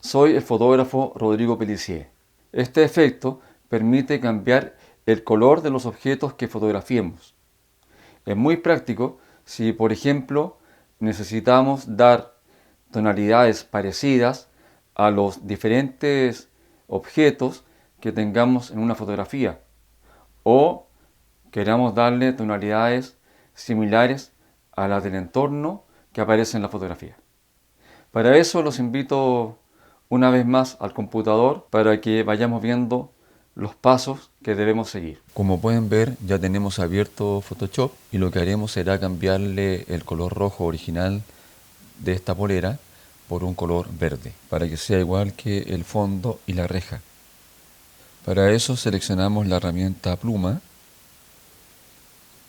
Soy el fotógrafo Rodrigo Pellicier. Este efecto permite cambiar el color de los objetos que fotografiemos. Es muy práctico si, por ejemplo, necesitamos dar tonalidades parecidas a los diferentes objetos que tengamos en una fotografía o queramos darle tonalidades similares a las del entorno que aparece en la fotografía. Para eso los invito una vez más al computador para que vayamos viendo los pasos que debemos seguir. Como pueden ver, ya tenemos abierto Photoshop y lo que haremos será cambiarle el color rojo original de esta polera por un color verde, para que sea igual que el fondo y la reja. Para eso seleccionamos la herramienta pluma,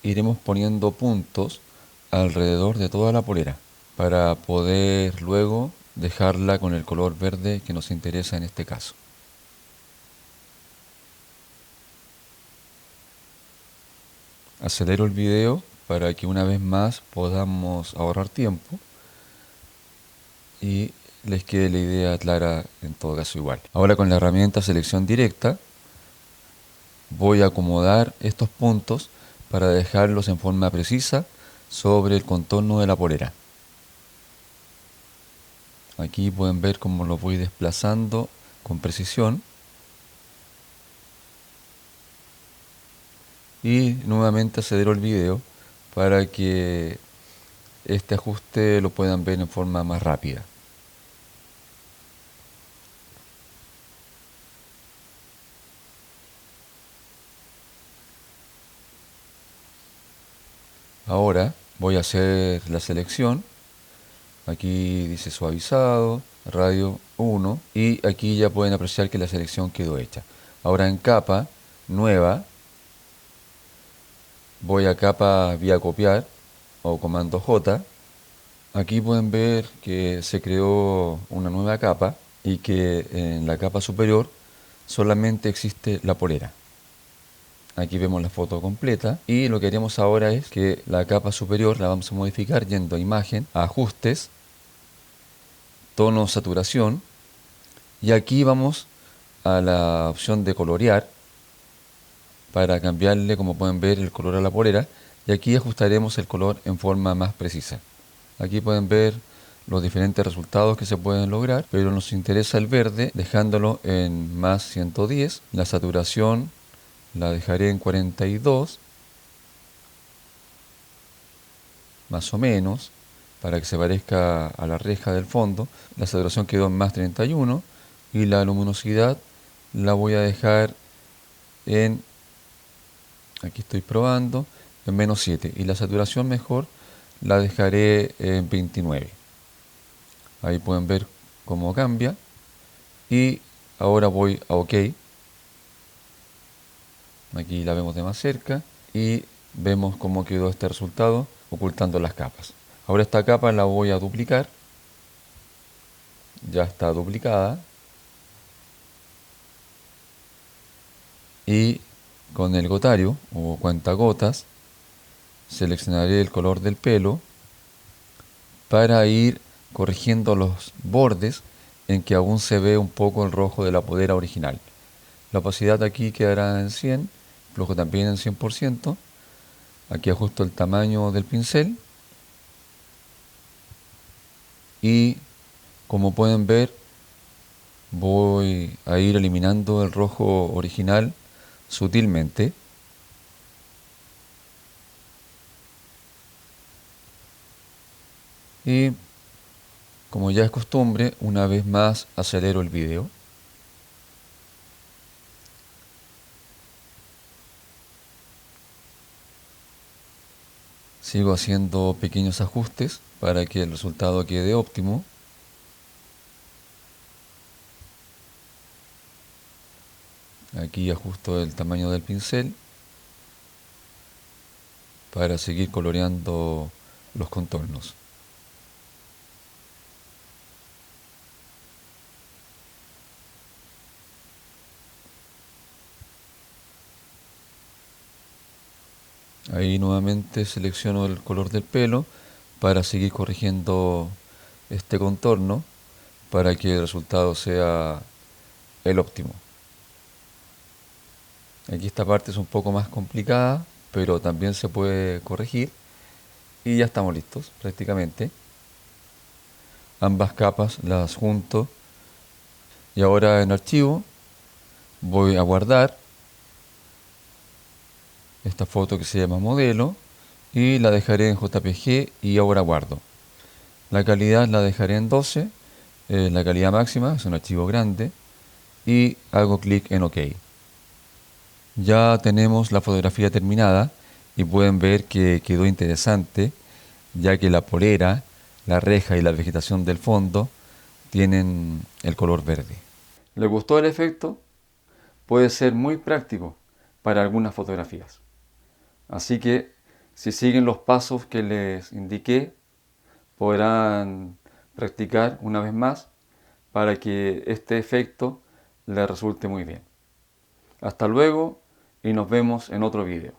iremos poniendo puntos alrededor de toda la polera para poder luego dejarla con el color verde que nos interesa en este caso. Acelero el video para que una vez más podamos ahorrar tiempo y les quede la idea clara en todo caso igual. Ahora con la herramienta selección directa voy a acomodar estos puntos para dejarlos en forma precisa sobre el contorno de la polera. Aquí pueden ver cómo lo voy desplazando con precisión. Y nuevamente acelero el video para que este ajuste lo puedan ver en forma más rápida. Ahora voy a hacer la selección. Aquí dice suavizado, radio 1 y aquí ya pueden apreciar que la selección quedó hecha. Ahora en capa nueva voy a capa vía copiar o comando J. Aquí pueden ver que se creó una nueva capa y que en la capa superior solamente existe la polera. Aquí vemos la foto completa y lo que haremos ahora es que la capa superior la vamos a modificar yendo a imagen, a ajustes, tono, saturación y aquí vamos a la opción de colorear para cambiarle, como pueden ver, el color a la polera y aquí ajustaremos el color en forma más precisa. Aquí pueden ver los diferentes resultados que se pueden lograr, pero nos interesa el verde dejándolo en más 110, la saturación la dejaré en 42, más o menos, para que se parezca a la reja del fondo. La saturación quedó en más 31 y la luminosidad la voy a dejar en, aquí estoy probando, en menos 7 y la saturación mejor la dejaré en 29. Ahí pueden ver cómo cambia y ahora voy a OK. Aquí la vemos de más cerca y vemos cómo quedó este resultado ocultando las capas. Ahora esta capa la voy a duplicar. Ya está duplicada. Y con el gotario o cuentagotas seleccionaré el color del pelo para ir corrigiendo los bordes en que aún se ve un poco el rojo de la polera original. La opacidad aquí quedará en 100, flujo también en 100%. Aquí ajusto el tamaño del pincel y como pueden ver voy a ir eliminando el rojo original sutilmente. Y como ya es costumbre, una vez más acelero el video. Sigo haciendo pequeños ajustes para que el resultado quede óptimo. Aquí ajusto el tamaño del pincel para seguir coloreando los contornos. Ahí nuevamente selecciono el color del pelo para seguir corrigiendo este contorno para que el resultado sea el óptimo. Aquí esta parte es un poco más complicada, pero también se puede corregir y ya estamos listos prácticamente. Ambas capas las junto y ahora en archivo voy a guardar esta foto que se llama modelo y la dejaré en JPG y ahora guardo. La calidad la dejaré en 12, la calidad máxima, es un archivo grande, y hago clic en OK. Ya tenemos la fotografía terminada y pueden ver que quedó interesante, ya que la polera, la reja y la vegetación del fondo tienen el color verde. ¿Les gustó el efecto? Puede ser muy práctico para algunas fotografías. Así que si siguen los pasos que les indiqué, podrán practicar una vez más para que este efecto les resulte muy bien. Hasta luego y nos vemos en otro video.